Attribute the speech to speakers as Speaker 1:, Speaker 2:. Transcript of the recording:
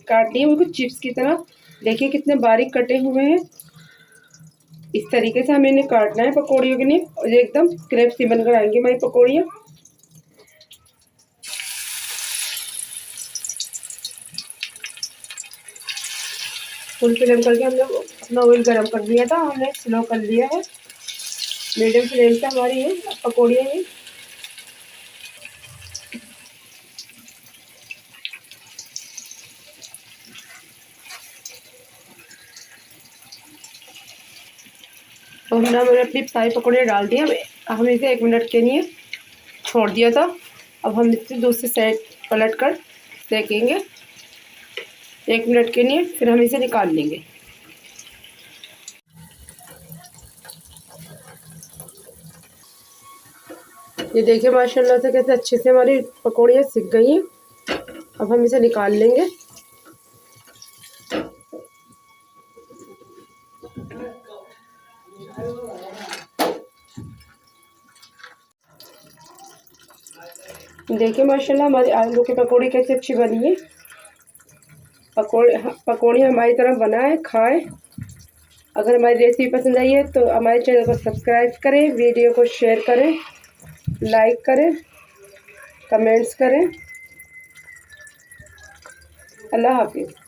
Speaker 1: काट लिए बिल्कुल चिप्स की तरह। देखिए कितने बारीक कटे हुए हैं। इस तरीके से हमें इन्हें काटना है पकौड़ियों के लिए, और ये एकदम क्रिस्पी बनकर आएंगी हमारी पकौड़ियाँ। फुल फ्लेम करके हमने अपना ऑयल गर्म कर दिया था, हमने स्लो कर लिया है। मीडियम फ्लेम से हमारी ये पकौड़ियाँ ये तो हमने अपनी सारी पकौड़ियाँ डाल दी। हम इसे 1 मिनट के लिए छोड़ दिया था। अब हम इसे दूसरी साइड पलट कर सेकेंगे 1 मिनट के लिए, फिर हम इसे निकाल लेंगे। ये देखिए माशाल्लाह से कैसे अच्छे से हमारी पकौड़ियाँ सिक गई हैं। अब हम इसे निकाल लेंगे। देखिए माशाल्लाह हमारी आलू की पकौड़ी कैसे अच्छी बनी है। पकौड़ी हमारी तरफ बनाएं, खाएं। अगर हमारी रेसिपी पसंद आई है तो हमारे चैनल को सब्सक्राइब करें, वीडियो को शेयर करें, लाइक करें, कमेंट्स करें। अल्लाह हाफिज़।